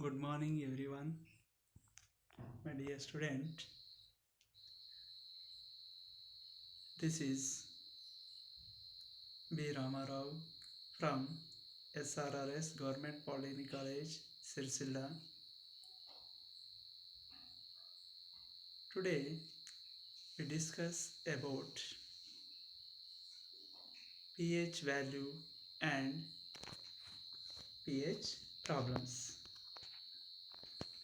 Good morning, everyone. My dear student, this is B. Ramarao from SRRS Government Polytechnic College, Sirsilla. Today, we discuss about pH value and pH problems.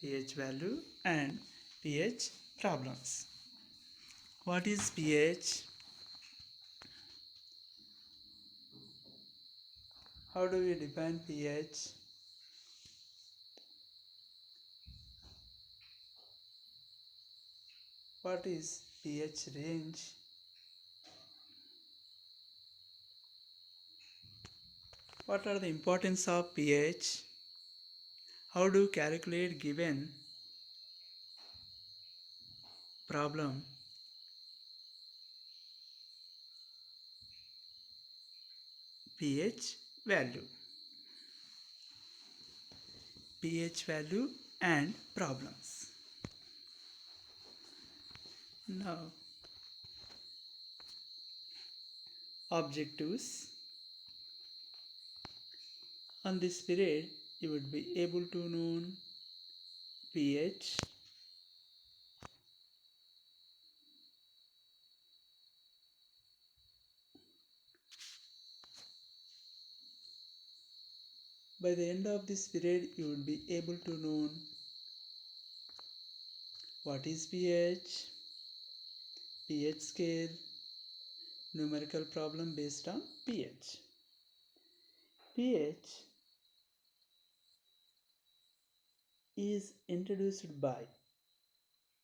pH value and pH problems. What is pH? How do we define pH? What is pH range? What are the importance of pH? How do you calculate given problem? pH value. pH value and problems. Now, objectives. On this period, you would be able to know pH, by the end of this period you would be able to know what is pH, pH scale, numerical problem based on pH. pH is introduced by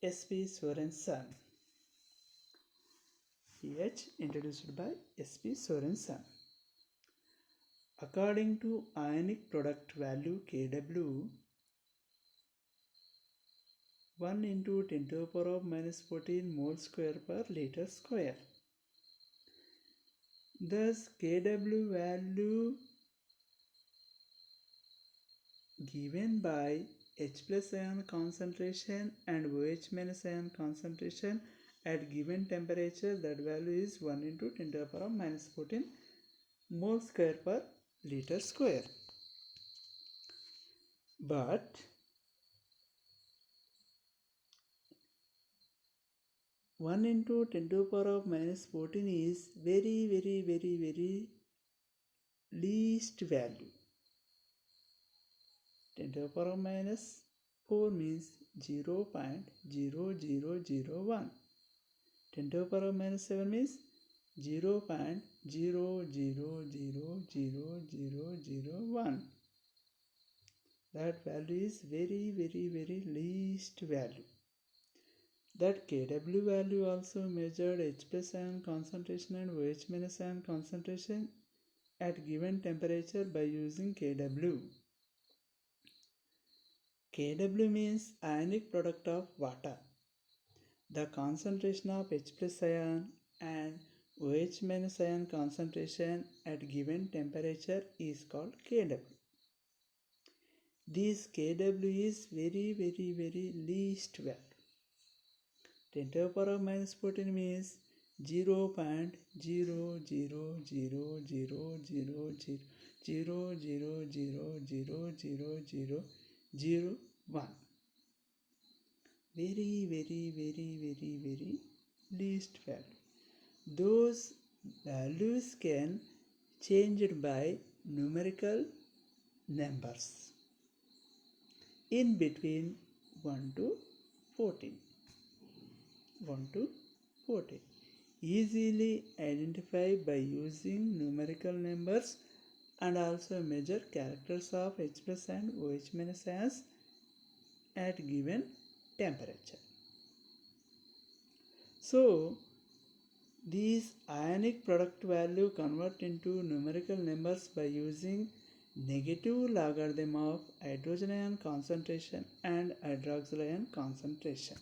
S.P. Sorensen. pH introduced by S.P. Sorensen. According to ionic product value Kw, 1 into 10 to the power of minus 14 mole square per liter square. Thus, Kw value given by H plus ion concentration and OH minus ion concentration at given temperature, that value is 1 into 10 to the power of minus 14 mole square per liter square. But one into 10 to the power of minus 14 is very least value. 10 to the power of minus 4 means 0.0001. 10 to the power of minus 7 means 0.000001. That value is very least value. That Kw value also measured H plus ion concentration and OH minus ion concentration at given temperature by using Kw. Kw means ionic product of water. The concentration of H plus ion and OH minus ion concentration at given temperature is called Kw. This Kw is very least value. 10 to the power of minus 14 means 0.000000000001. Very least value. Those values can changed by numerical numbers in between 1 to 14. 1 to 14. Easily identify by using numerical numbers and also measure characters of H plus and OH minus ions at given temperature. So, these ionic product value convert into numerical numbers by using negative logarithm of hydrogen ion concentration and hydroxyl ion concentration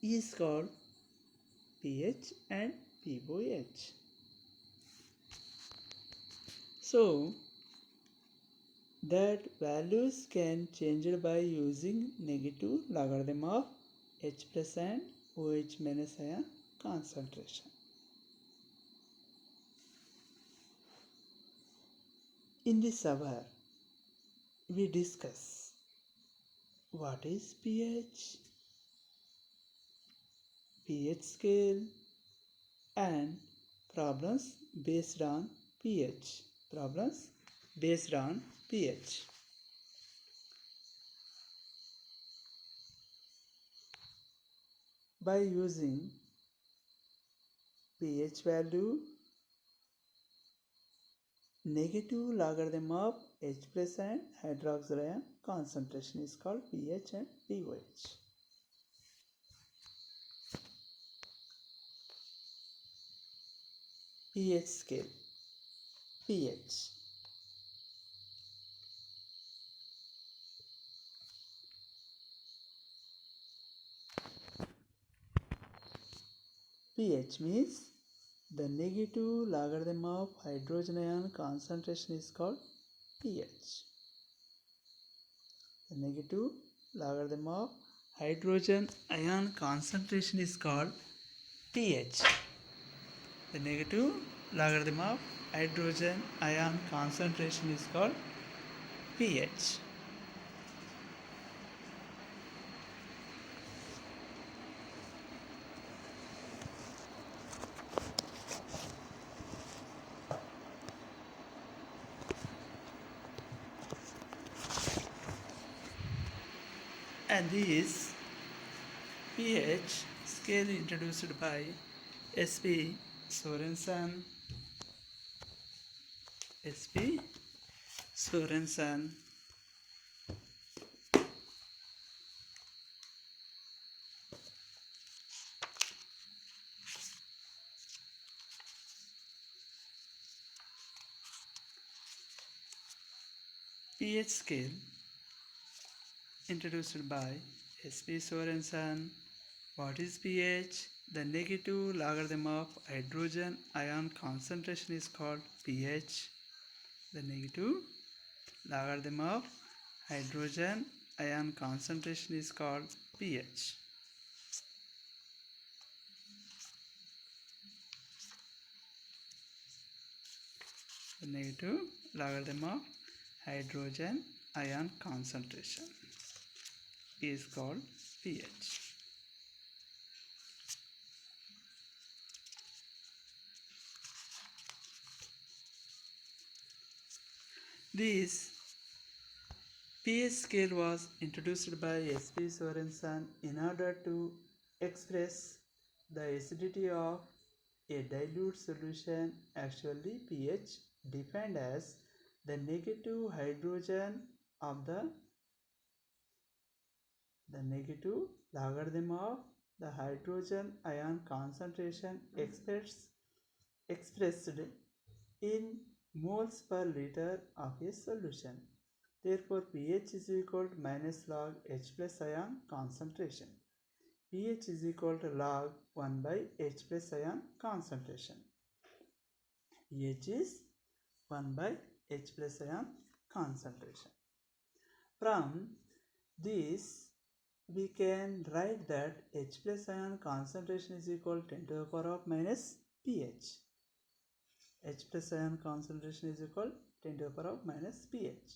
is called pH and pOH. So, that values can change by using negative logarithm of H plus and OH minus ion concentration. In this hour, we discuss what is pH, pH scale, and problems based on pH. Problems based on pH. By using pH value, negative logarithm of H plus and hydroxyl ion concentration is called pH and pOH. pH scale. pH. pH means the negative logarithm of hydrogen ion concentration is called pH. The negative logarithm of hydrogen ion concentration is called pH. The negative logarithm of hydrogen ion concentration is called pH. And this pH scale introduced by S.P. Sorensen. S.P. Sorensen. pH scale introduced by S.P. Sorensen. What is pH? The negative logarithm of hydrogen ion concentration is called pH. The negative logarithm of hydrogen ion concentration is called pH. The negative logarithm of hydrogen ion concentration is called pH. This pH scale was introduced by S.P. Sorensen in order to express the acidity of a dilute solution. Actually, pH defined as the negative hydrogen of the negative logarithm of the hydrogen ion concentration expressed in moles per liter of a solution. Therefore, pH is equal to minus log H plus ion concentration. pH is equal to log 1 by H plus ion concentration. pH is 1 by H plus ion concentration. From this, we can write that H plus ion concentration is equal to 10 to the power of minus pH. H plus ion concentration is equal to 10 to the power of minus pH.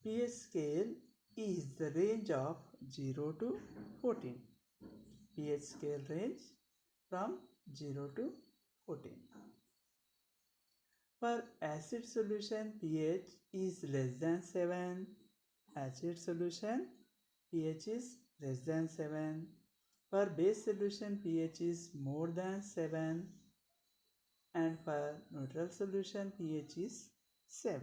pH scale is the range of 0 to 14. pH scale range from 0 to 14. For acid solution, pH is less than 7. Acid solution, pH is less than 7. For base solution, pH is more than 7. And for neutral solution, pH is 7.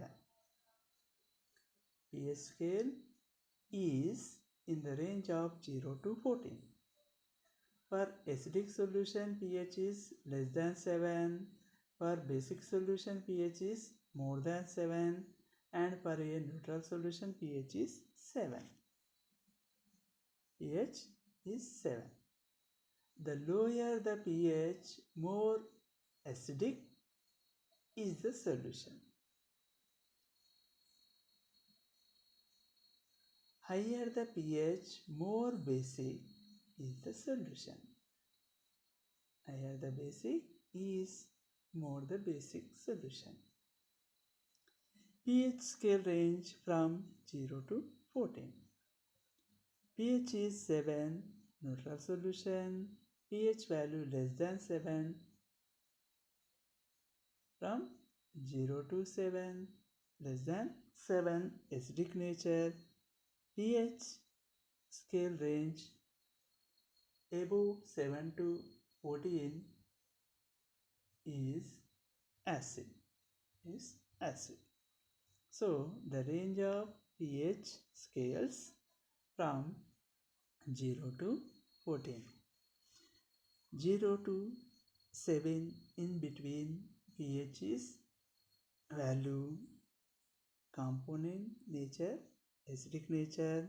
pH scale is in the range of 0 to 14. For acidic solution, pH is less than 7. For basic solution, pH is more than 7. And for a neutral solution, pH is 7. pH is 7. The lower the pH, more acidic is the solution. Higher the pH, more basic is the solution. Higher the basic is, more the basic solution. pH scale range from 0 to 14. pH is 7, neutral solution. pH value less than 7, from 0 to 7, less than 7, acidic nature. pH scale range above 7 to 14 is acid. So the range of pH scales from 0 to 14. 0 to 7, in between, pH is value, component nature, acidic nature.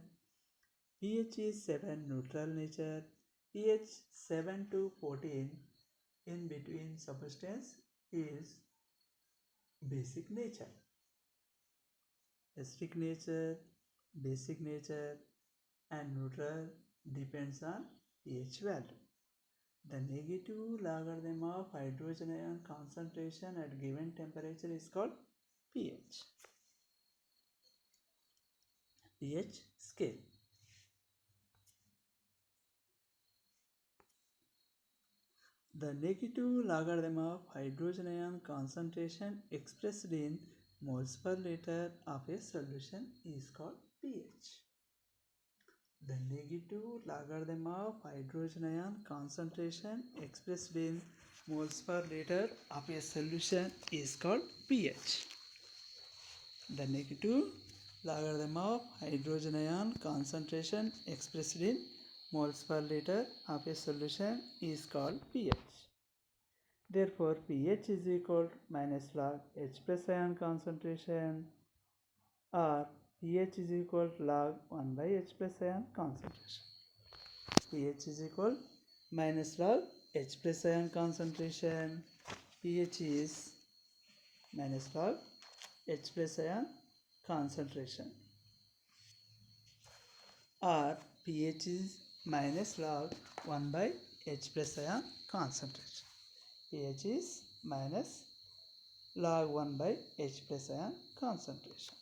pH is 7, neutral nature. pH 7 to 14, in between substance, is basic nature. Acidic nature, basic nature, and neutral depends on pH value. The negative logarithm of hydrogen ion concentration at given temperature is called pH. pH scale. The negative logarithm of hydrogen ion concentration expressed in moles per liter of a solution is called pH. The negative logarithm of hydrogen ion concentration expressed in moles per liter of a solution is called pH. The negative logarithm of hydrogen ion concentration expressed in moles per liter of a solution is called pH. Therefore, pH is equal to minus log H plus ion concentration, or pH is equal to log 1 by H plus ion concentration. pH is equal minus log H plus ion concentration. pH is minus log H plus ion concentration, or pH is minus log 1 by H plus ion concentration. pH is minus log 1 by H plus ion concentration.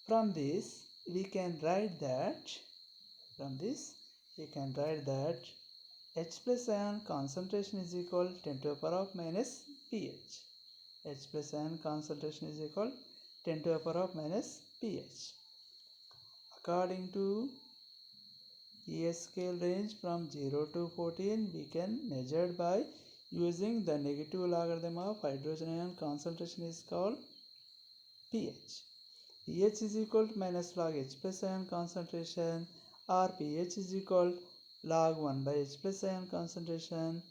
From this we can write that H plus ion concentration is equal 10 to the power of minus pH. H plus ion concentration is equal 10 to the power of minus pH. According to pH scale range from 0 to 14, we can measure by using the negative logarithm of hydrogen ion concentration is called pH. pH is equal to minus log H plus ion concentration, or pH is equal to log 1 by H plus ion concentration.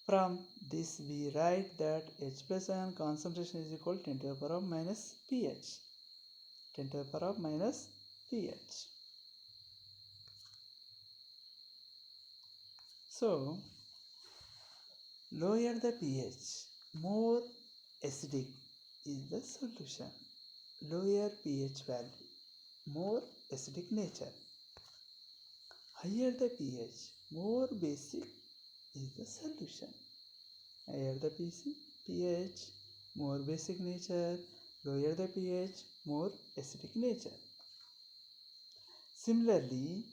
From this we write that H plus ion concentration is equal to 10 to the power of minus pH. 10 to the power of minus pH. So, lower the pH, more acidic is the solution. Lower pH value, more acidic nature. Higher the pH, more basic is the solution. Higher the pH, more basic nature. Lower the pH, more acidic nature. Similarly,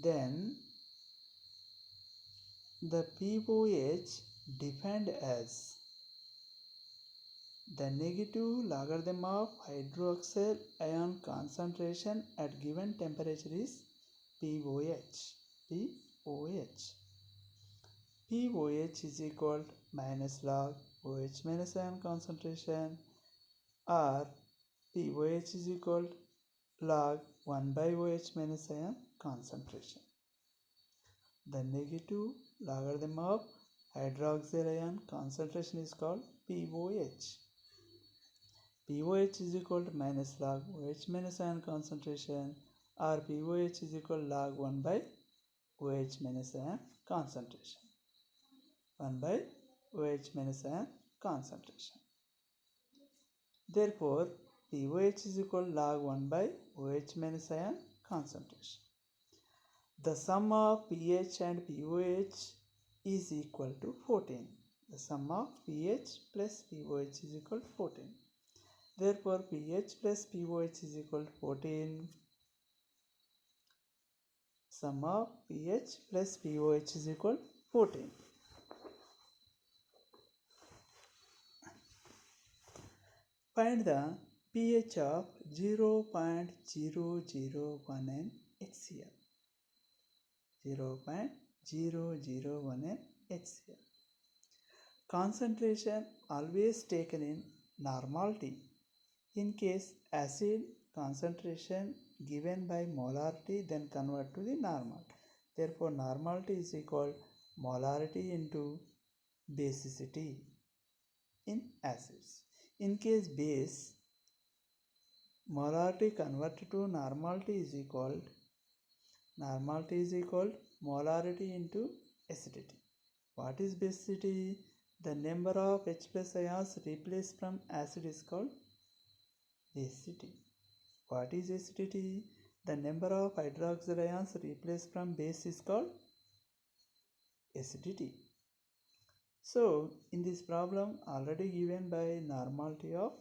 then the pOH defined as the negative logarithm of hydroxyl ion concentration at given temperature is pOH. pOH is equal to minus log OH minus ion concentration, or pOH is equal to log 1 by OH minus ion concentration. The negative logarithm of hydroxyl ion concentration is called pOH. pOH is equal to minus log OH minus ion concentration, or pOH is equal to log 1 by OH minus ion concentration. 1 by OH minus ion concentration. Therefore, pOH is equal to log 1 by OH minus ion concentration. The sum of pH and pOH is equal to 14. The sum of pH plus pOH is equal to 14. Therefore, pH plus pOH is equal to 14. Sum of pH plus pOH is equal to 14. Find the pH of 0.0019 HCl. 0.0019 HCl. Concentration always taken in normality. In case acid concentration given by molarity, then convert to the normal. Therefore, normality is equal molarity into basicity in acids. In case base, molarity converted to normality is equal molarity into acidity. What is basicity? The number of H plus ions replaced from acid is called basicity. What is acidity? The number of hydroxyl ions replaced from base is called acidity. So, in this problem already given by normality of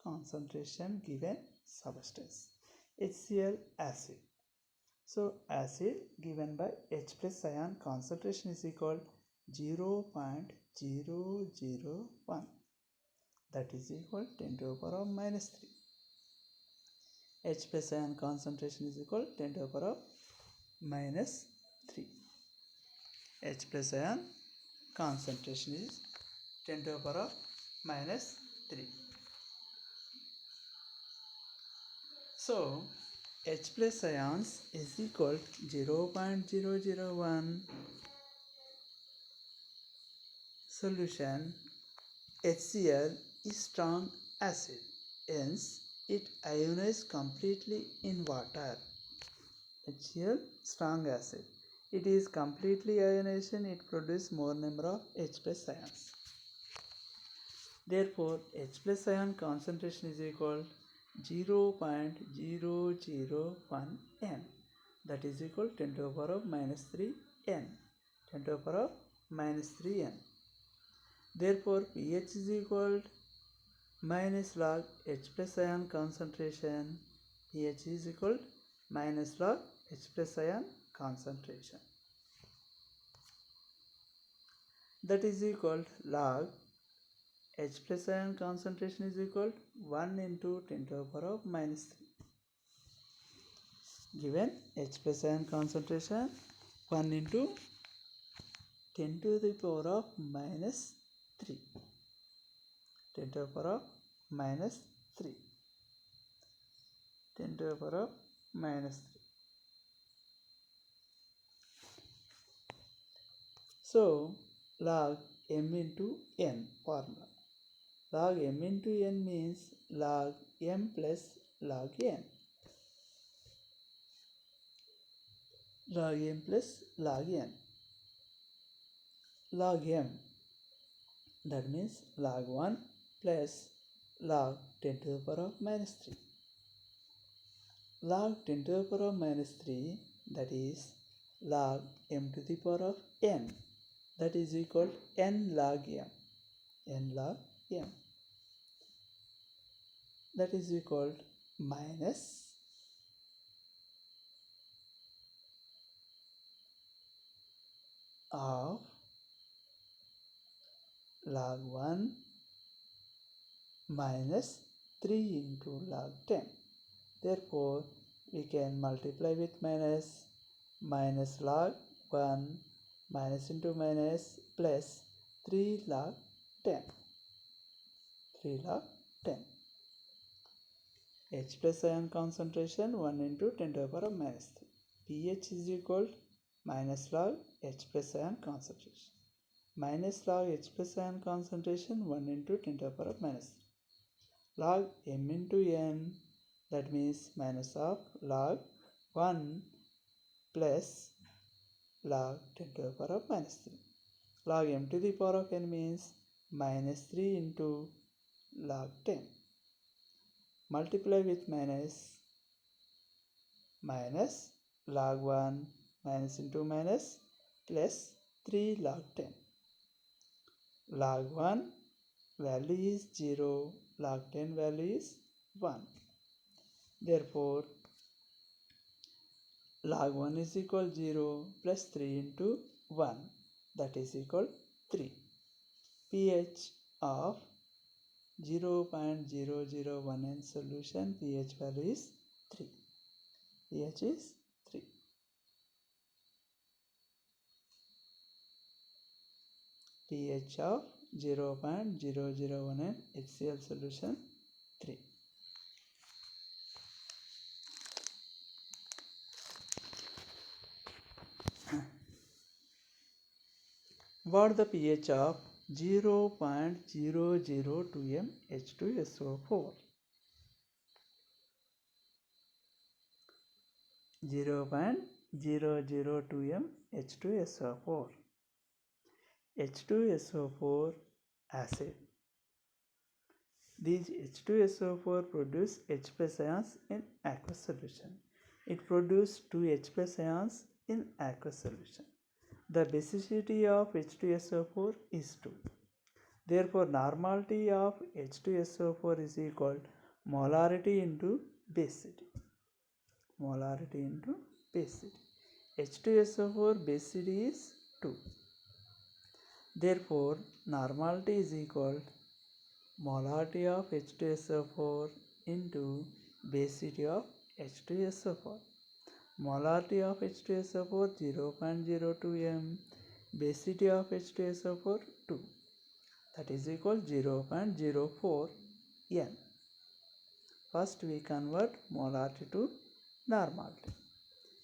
concentration given substance, HCl acid. So, acid given by H plus ion concentration is equal 0.001, that is equal 10 to the power of minus 3. H plus ion concentration is equal 10 to the power of minus 3. H plus ion concentration is 10 to the power of minus 3. So, H plus ions is equal to 0.001. Solution: HCl is strong acid, hence it ionizes completely in water. HCl strong acid. It is completely ionization, it produces more number of H plus ions. Therefore, H plus ion concentration is equal 0.001 N, that is equal 10 to the power of minus 3 N. 10 to the power of minus 3 N. Therefore, pH is equal to minus log H plus ion concentration. pH is equal to minus log H plus ion concentration. That is equal to log H plus ion concentration is equal to 1 into 10 to the power of minus 3. Given H plus ion concentration 1 into 10 to the power of minus 3. 10 to the power of minus 3. 10 to the power of minus 3. So, log m into n formula. Log m into n means log m plus log n. Log m plus log n. Log m, that means log 1 plus log 10 to the power of minus 3. Log 10 to the power of minus 3, that is log m to the power of n, that is equal to n log m. N log m, that is equal to minus of log 1 minus 3 into log 10. Therefore, we can multiply with minus, minus log 1 minus into minus plus 3 log 10. 3 log 10. H plus ion concentration 1 into 10 to the power of minus 3. pH is equal to minus log H plus ion concentration. Minus log H plus ion concentration 1 into 10 to the power of minus 3. Log m into n, that means minus of log 1 plus log 10 to the power of minus 3. Log m to the power of n means minus 3 into log 10. multiply with minus log 1 minus into minus plus 3 log 10. Log 1 value is 0, log 10 value is 1. Therefore, log 1 is equal 0 plus 3 into 1, that is equal 3. pH of 0.001 solution, pH value is 3. pH is 3. pH of 0.001 HCl solution 3. What the pH of 0.002 H2SO4? 0.002 H2SO4. H2SO4 acid. These H2SO4 produce H plus ions in aqueous solution. It produces 2 H plus ions in aqueous solution. The basicity of H2SO4 is 2. Therefore, normality of H2SO4 is equal molarity into basicity. Molarity into basicity. H2SO4 basicity is 2. Therefore, normality is equal molarity of H2SO4 into basicity of H2SO4. Molarity of H2SO4 0.02 m, basicity of H2SO4 2, that is equal 0.04 n. First we convert molarity to normality.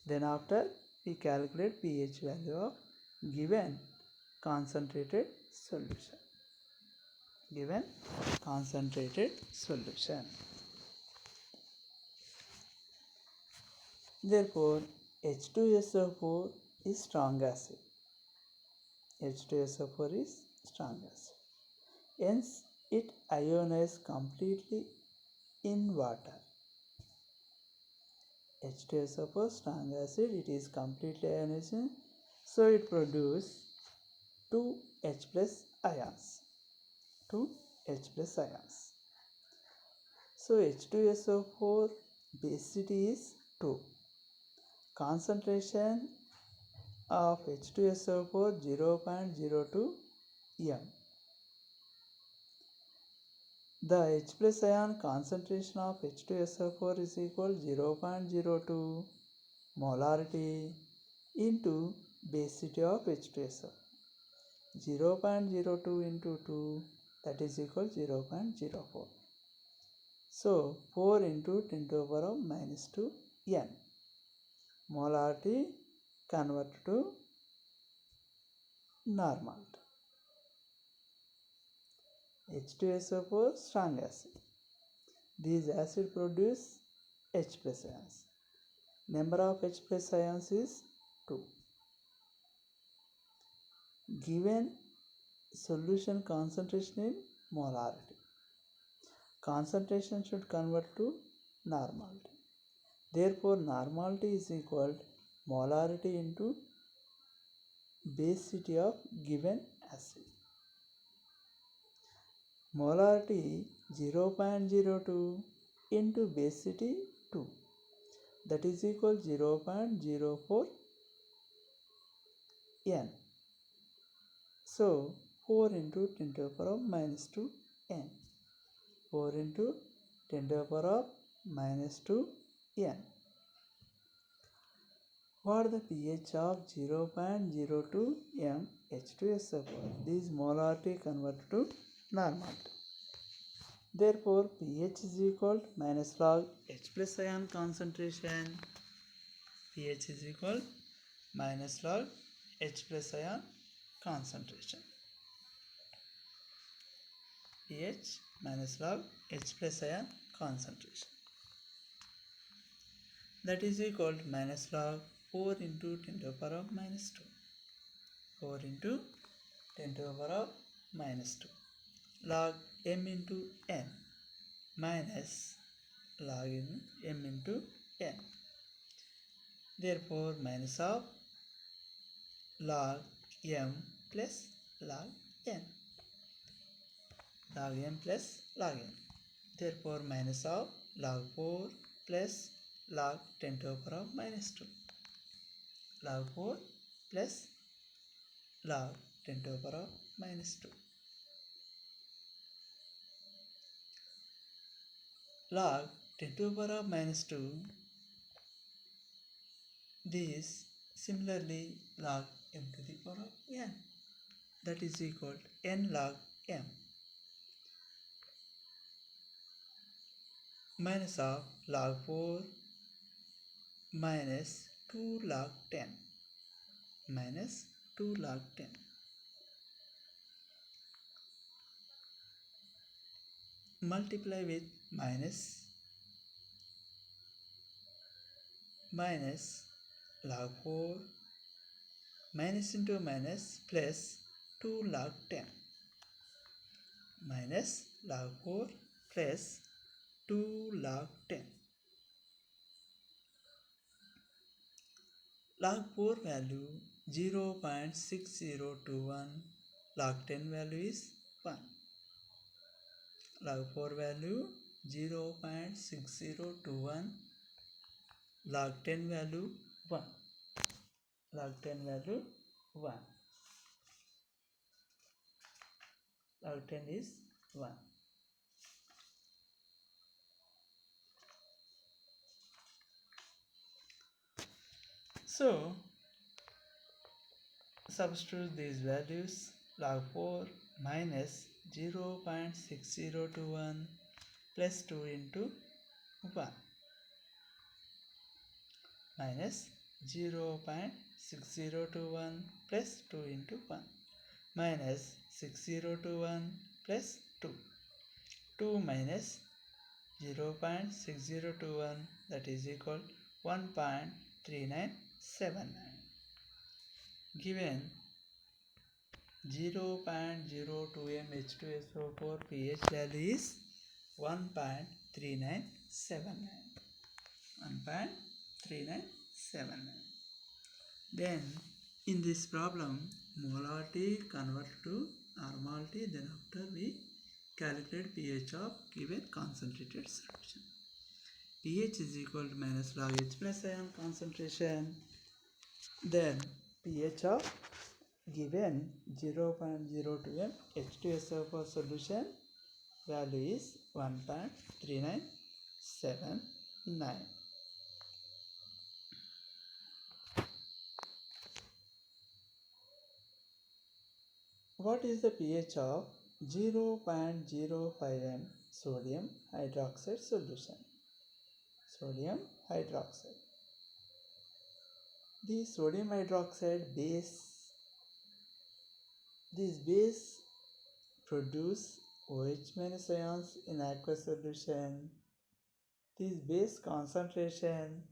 Then after we calculate pH value of given concentrated solution. Given concentrated solution. Therefore, H2SO4 is strong acid. H2SO4 is strong acid. Hence, it ionizes completely in water. H2SO4 strong acid, it is completely ionizing, so it produces 2 H plus ions. 2 H plus ions. So H2SO4 basicity is 2. Concentration of H2SO4 0.02 m. The H plus ion concentration of H2SO4 is equal 0.02 molarity into basicity of H2SO4. 0.02 into 2, that is equal 0.04. So 4 into 10 to the power of minus 2 n. Molarity convert to normality. H2SO4 strong acid. These acid produce H plus ions. Number of H plus ions is 2. Given solution concentration in molarity. Concentration should convert to normality. Therefore, normality is equal molarity into basicity of given acid. Molarity 0.02 into basicity 2, that is equal 0.04 n. So 4 into 10 to the power of minus 2 n. 4 into 10 to the power of minus 2 n. What the pH of 0.02 m H2SO4? This molarity converted to normality. Therefore, pH is equal to minus log H plus ion concentration. pH is equal minus log H plus ion concentration. pH minus log H plus ion concentration. That is equal to minus log 4 into 10 to the power of minus 2. 4 into 10 to the power of minus 2. Log m into n minus log in m into n. Therefore, minus of log m plus log n. Log m plus log n. Therefore, minus of log 4 plus log 10 to the power of minus 2. Log 4 plus log 10 to the power of minus 2. Log 10 to the power of minus 2. This similarly log m to the power of n. That is equal to n log m. Minus of log 4 minus 2 log 10 minus 2 log 10. Multiply with minus log 4 minus into minus plus 2 log 10 minus log 4 plus 2 log 10. Log 4 value 0.6021, log 10 value is 1. Log 4 value 0.6021, log 10 value 1. Log 10 value 1. Log 10 is 1. So, substitute these values. Log 4 minus 0.6021 plus 2 into 1 minus 0.6021 plus 2 into 1 minus 6021 plus 2. 2 minus 0.6021, that is equal 1.3979. Given 0.02 H2SO4 pH value is 1.3979. 1.3979. Then in this problem, molarity convert to normality, then after we calculate pH of given concentrated solution. pH is equal to minus log H plus ion concentration. Then pH of given 0.02 m H2SO4 solution value is 1.3979. What is the pH of 0.05 m sodium hydroxide solution? Sodium hydroxide. The sodium hydroxide base, this base produce OH minus ions in aqueous solution. This base concentration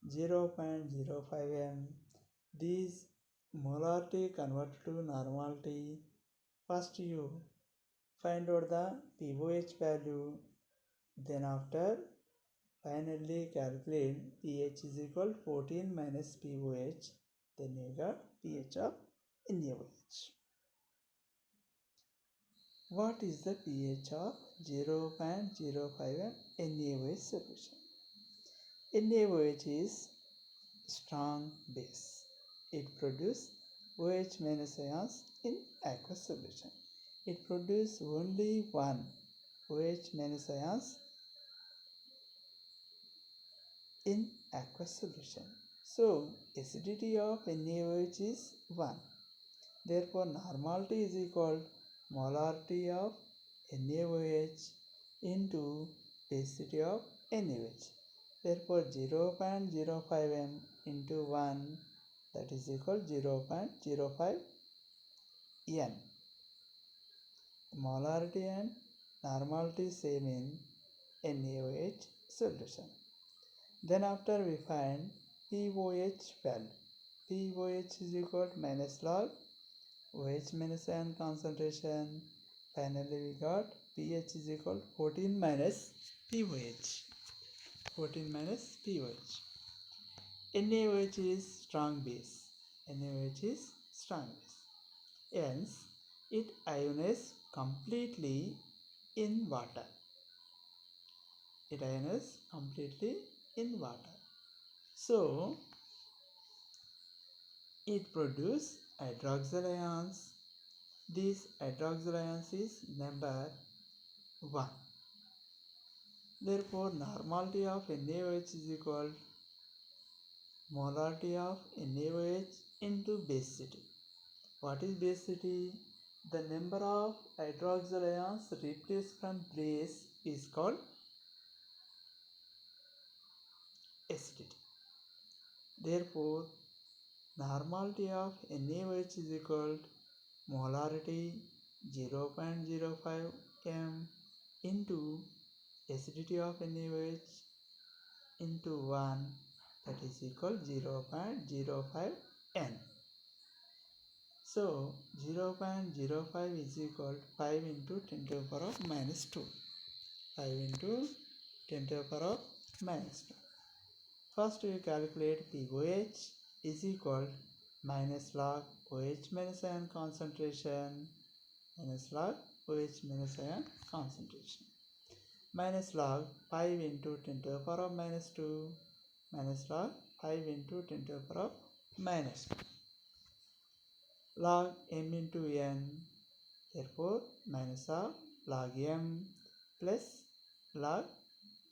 0.05 m. This molarity convert to normality. First you find out the pOH value, then after finally calculate pH is equal 14 minus pOH, then you got pH of NaOH. What is the pH of 0.05 m NaOH solution? NaOH is strong base. It produces OH minus ions in aqueous solution. It produces only one OH minus ions in aqueous solution. So acidity of NaOH is 1. Therefore normality is equal molarity of NaOH into density of NaOH. Therefore 0.05 m into 1, that is equal 0.05 n. Molarity and normality same in NaOH solution. Then after we find pOH value. pOH is equal to minus log OH minus ion concentration. Finally we got pH is equal to 14 minus pOH. 14 minus POH. NaOH is strong base. NaOH is strong base. Hence, it ionizes completely in water. It ionizes completely in water. So, it produces hydroxyl ions. These hydroxyl ions is number 1. Therefore, normality of NaOH is equal molarity of NaOH into basicity. What is basicity? The number of hydroxyl ions replaced from base is called acidity. Therefore, normality of NaOH is equal to molarity 0.05 m into acidity of NaOH into 1, that is equal 0.05 n. So 0.05 is equal to 5 into 10 to the power of minus 2. 5 into 10 to the power of minus 2. First we calculate POH is equal minus log OH minus ion concentration minus log OH minus ion concentration minus log 5 into 10 to the power of minus 2 minus log 5 into 10 to the power of minus 2 log m into n. Therefore minus of log m plus log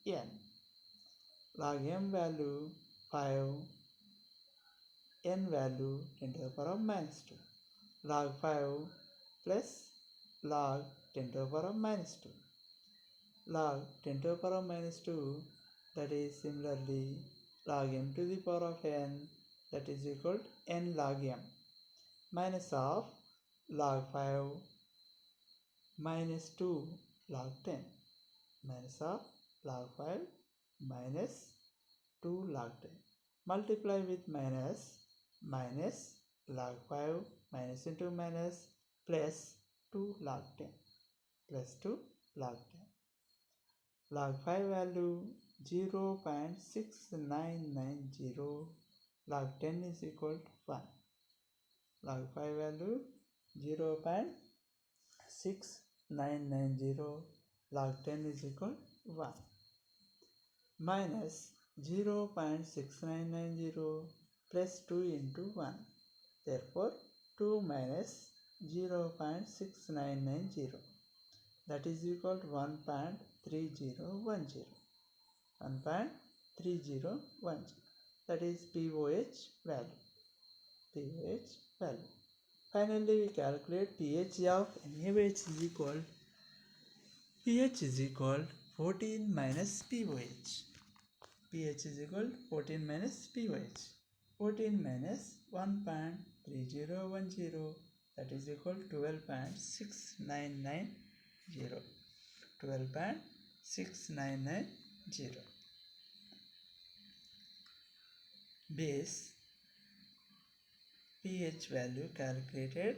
n. Log m value 5, n value 10 to the power of minus 2. Log 5 plus log 10 to the power of minus 2. Log 10 to the power of minus 2, that is similarly log m to the power of n, that is equal to n log m, minus of log 5 minus 2 log 10, minus of log 5 minus 2 log 10. Multiply with minus, minus log 5 minus into minus plus 2 log 10 plus 2 log 10. Log 5 value 0.6990, log 10 is equal to 1. Log 5 value 0.6990, log 10 is equal to 1. Minus 0.6990 plus 2 into 1. Therefore, 2 minus 0.6990, that is equal to 1.3010. 1.3010, that is POH value. POH value. Finally, we calculate pH of NaOH is equal pH is equal 14 minus POH. pH is equal 14 minus POH. 14 minus 1.3010, that is equal to 12.6990. 12.690. Base pH value calculated.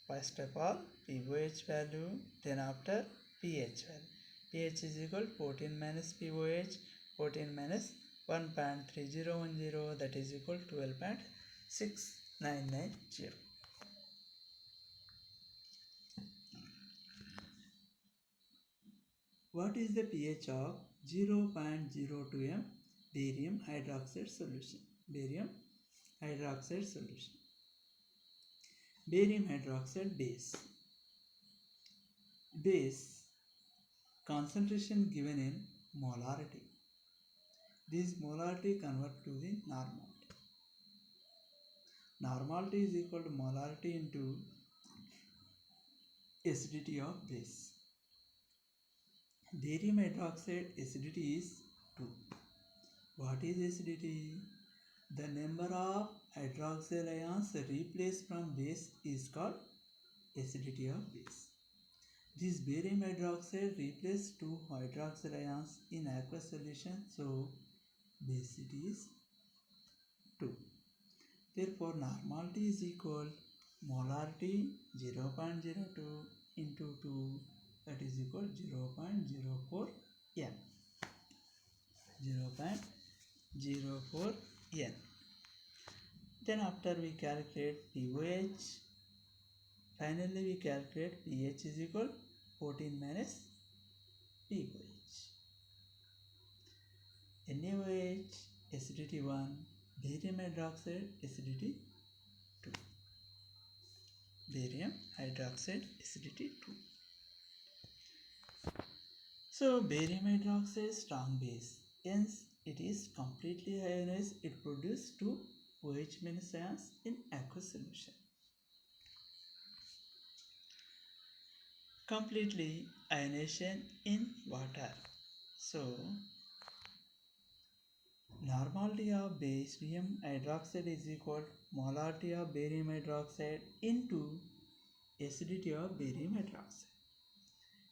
First of all POH value, then after pH value. pH is equal 14 minus POH, 14 minus 1.3010, that is equal to 12.690. What is the pH of 0.02 m barium hydroxide solution? Barium hydroxide solution. Barium hydroxide base. Base concentration given in molarity. This molarity convert to the normality. Normality is equal to molarity into acidity of base. Barium hydroxide acidity is 2. What is acidity? The number of hydroxyl ions replaced from base is called acidity of base. This barium hydroxide replaced 2 hydroxyl ions in aqueous solution, so basicity is 2. Therefore, normality is equal molarity 0.02 into 2, that is equal 0.04 m. 0.04 N. Then after we calculate pOH, finally we calculate pH is equal 14 minus pOH. NaOH acidity 1, barium hydroxide acidity 2. Barium hydroxide acidity 2. So barium hydroxide is strong base, hence it is completely ionized. It produces 2 OH minus ions in aqueous solution. Completely ionization in water. So normality of barium hydroxide is equal to molarity of barium hydroxide into acidity of barium hydroxide.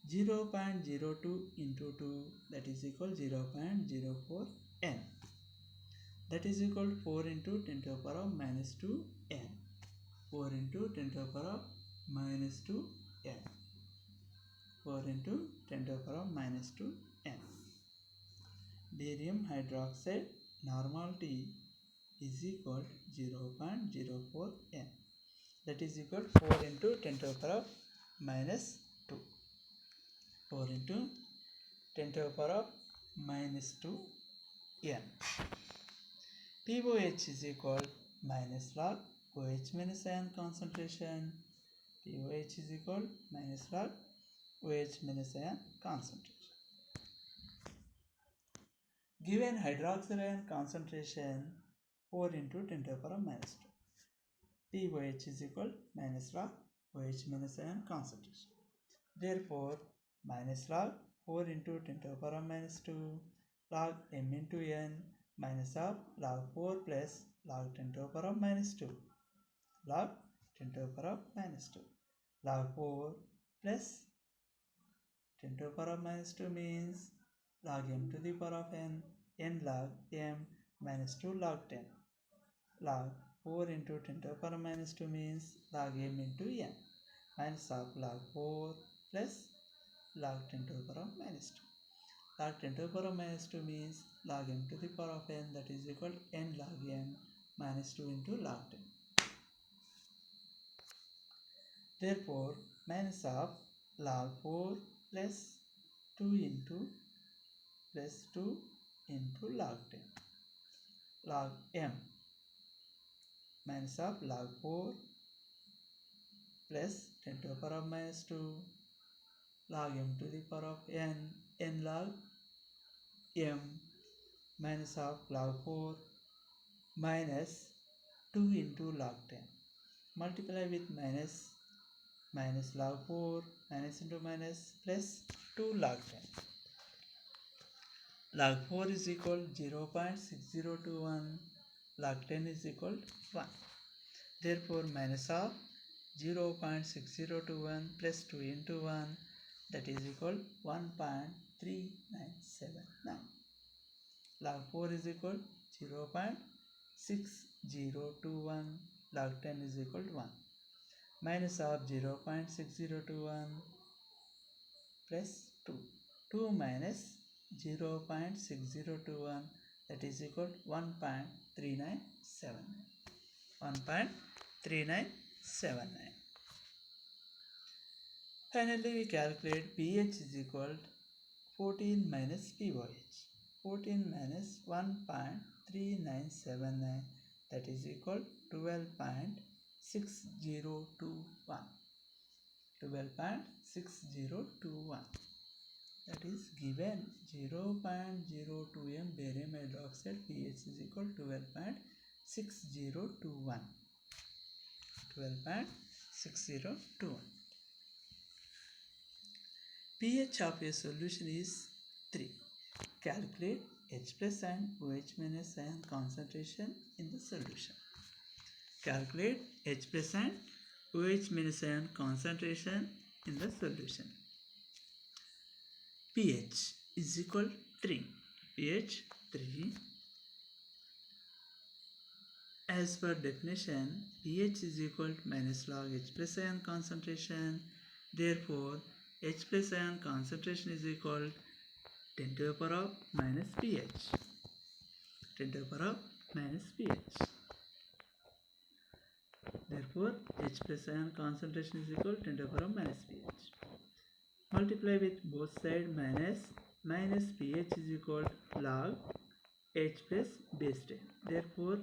0.02 into 2, that is equal 0.04 N. That is equal to 4 into 10 to the power of minus 2 N. 4 into 10 to the power of minus 2 N. 4 into 10 to the power of minus 2 N. Barium hydroxide normality is equal to 0.04 N. That is equal to 4 into 10 to the power of minus 2. 4 into 10 to the power of minus 2 N. pOH is equal to minus log OH minus ion concentration. pOH is equal to minus log OH minus ion concentration. Given hydroxyl ion concentration 4 into 10 to the power of minus 2. pOH is equal to minus log OH minus ion concentration. Therefore, minus log 4 into 10 to the power of minus 2 log m into n minus of log 4 plus log 10 to the power of minus 2 log 10 to the power of minus 2 log 4 plus 10 to the power of minus 2 means log m to the power of n log m minus 2 log 10 log 4 into 10 to the power of minus 2 means log m into n minus of log 4 plus log 10 to the power of minus 2. Log 10 to the power of minus 2 means log m to the power of n, that is equal to n log m minus 2 into log 10. Therefore, minus of log 4 plus 2 into plus 2 into log 10 log m minus of log 4 plus 10 to the power of minus 2 log m to the power of n log m minus of log 4 minus 2 into log 10. Multiply with minus log 4 minus into minus plus 2 log 10. Log 4 is equal to 0.6021. Log 10 is equal to 1. Therefore, minus of 0.6021 plus 2 into 1, that is equal to 1.3979. Log 4 is equal to 0.6021. Log 10 is equal to 1. Minus of 0.6021 plus 2. 2 minus 0.6021, that is equal to 1.3979. 1.3979. Finally, we calculate pH is equal to 14 minus pOH. 14 minus 1.3979, that is equal to 12.6021. 12.6021. That is given 0.02 m barium hydroxide pH is equal to 12.6021. 12.6021. pH of a solution is 3. Calculate H plus and OH minus ion concentration in the solution. Calculate H plus and OH minus ion concentration in the solution. pH is equal to 3. pH 3. As per definition, pH is equal to minus log H plus ion concentration. Therefore, H plus ion concentration is equal to 10 to the power of minus pH. 10 to the power of minus pH. Therefore, H plus ion concentration is equal to 10 to the power of minus pH. Multiply with both sides, minus pH is equal to log H plus base 10. Therefore,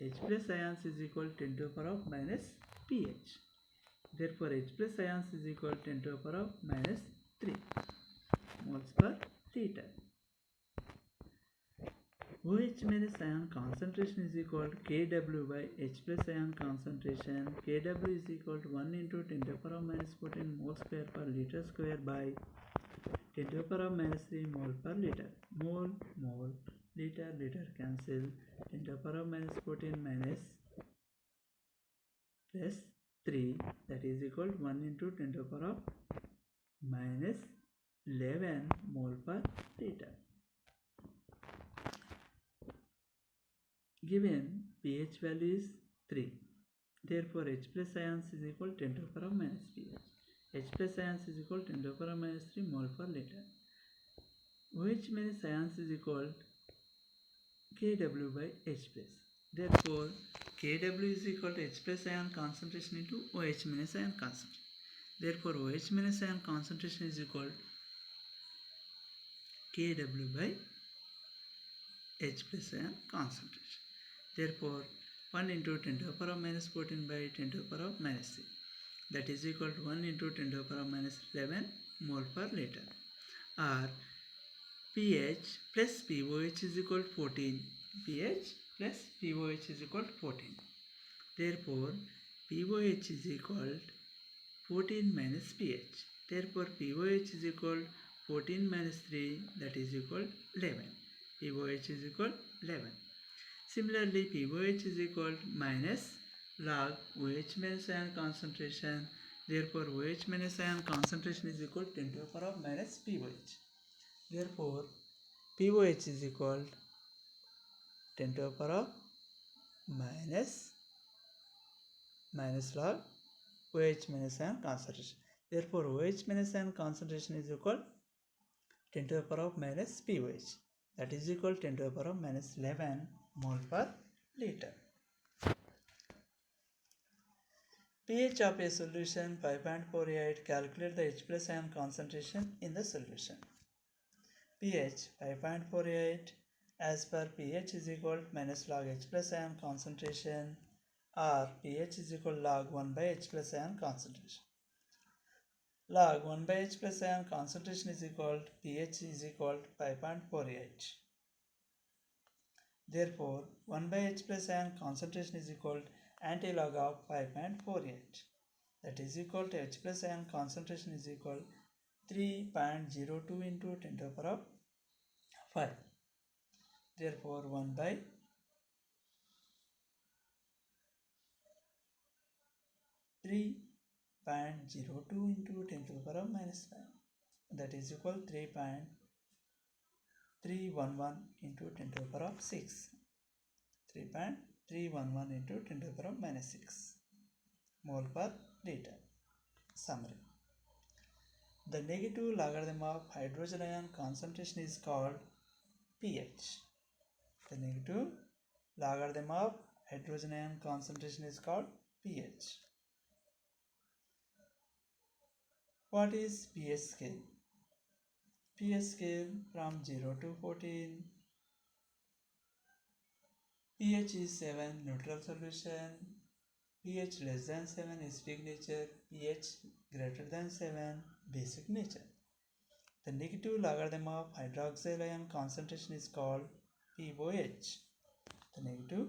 H plus ions is equal to 10 to the power of minus pH. Therefore, H plus ions is equal to 10 to the power of minus 3 moles per liter. OH minus ion concentration is equal to Kw by H plus ion concentration. Kw is equal to 1 into 10 to the power of minus 14 mole square per liter square by 10 to the power of minus 3 mole per liter. Mole, liter cancel. 10 to the power of minus 14 minus plus 3, that is equal to 1 into 10 to the power of minus 11 mole per liter. Given pH value is 3, therefore H plus ions is equal to 10 to the power of minus pH. H plus ions is equal to 10 to the power of minus 3 mole per liter. OH minus ions is equal to Kw by H plus. Therefore, Kw is equal to H plus ion concentration into OH minus ion concentration. Therefore, OH minus ion concentration is equal to Kw by H plus ion concentration. Therefore, 1 into 10 to the power of minus 14 by 10 to the power of minus 3. That is equal to 1 into 10 to the power of minus 11 mole per liter. Or pH plus pOH is equal to 14. pH plus pOH is equal to 14. Therefore, pOH is equal to 14 minus pH. Therefore, pOH is equal to 14 minus 3, that is equal to 11. pOH is equal to 11. Similarly, pOH is equal to minus log OH minus ion concentration. Therefore, OH minus ion concentration is equal to 10 to the power of minus pOH. Therefore, pOH is equal to 10 to the power of minus log OH minus ion concentration. Therefore, OH minus ion concentration is equal to 10 to the power of minus pOH. That is equal to 10 to the power of minus 11 mole per liter. pH of a solution 5.48. Calculate the H plus ion concentration in the solution. pH 5.48 as per pH is equal to minus log H plus ion concentration, or pH is equal to log 1 by H plus ion concentration. Log 1 by H plus ion concentration is equal to pH is equal to 5.48. Therefore, 1 by H plus ion concentration is equal to antilog of 5.48. That is equal to H plus ion concentration is equal to 3.02 into 10 to the power of 5. Therefore, 1 by 3.02 into 10 to the power of minus 5. That is equal to 3.311 into 10 to the power of 6. 3.311 into 10 to the power of minus 6 mole per liter. Summary. The negative logarithm of hydrogen ion concentration is called pH. The negative logarithm of hydrogen ion concentration is called pH. What is pH scale? pH scale from 0 to 14. pH is 7, neutral solution. pH less than 7, acidic nature. pH greater than 7, basic nature. The negative logarithm of hydroxyl ion concentration is called pOH. The negative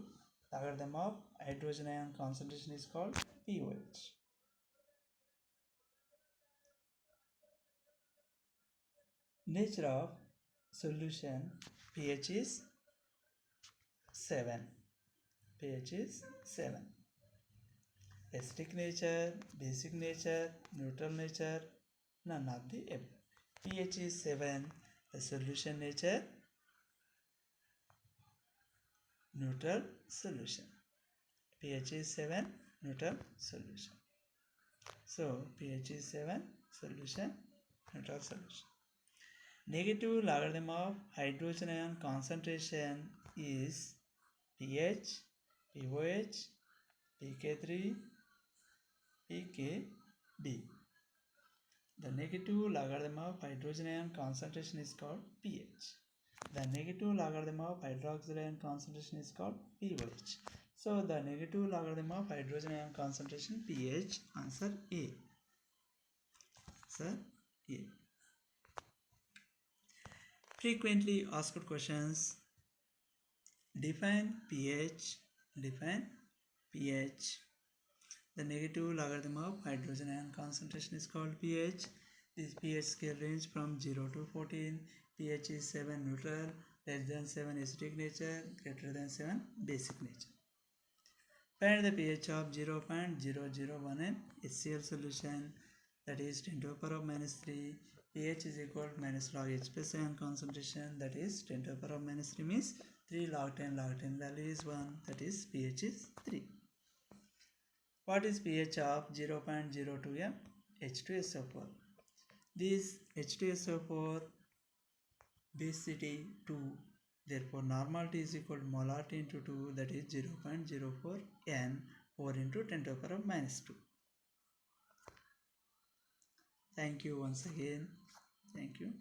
logarithm of hydrogen ion concentration is called pOH. Nature of solution, pH is 7. pH is 7. Acidic nature, basic nature, neutral nature, none of the above. pH is 7. The solution nature, neutral solution. pH is 7, neutral solution. So, pH is 7, solution, neutral solution. Negative logarithm of hydrogen ion concentration is pH, pOH, pK3, pKb. The negative logarithm of hydrogen ion concentration is called pH. The negative logarithm of hydroxyl ion concentration is called pOH. So the negative logarithm of hydrogen ion concentration pH, answer A. Answer A. Frequently asked questions. Define pH. Define pH. The negative logarithm of hydrogen ion concentration is called pH. This pH scale range from 0 to 14. pH is 7 neutral, less than 7 acidic nature, greater than 7 basic nature. Find the pH of 0.001 HCl solution, that is 10 to the power of minus 3. pH is equal to minus log H plus ion concentration, that is 10 to the power of minus 3 means 3 log 10 value is 1, that is pH is 3. What is pH of 0.02 H2SO4? This H2SO4 basicity 2, therefore normality is equal to molarity into 2, that is 0.04 N 4 into 10 to the power of minus 2. Thank you once again. Thank you.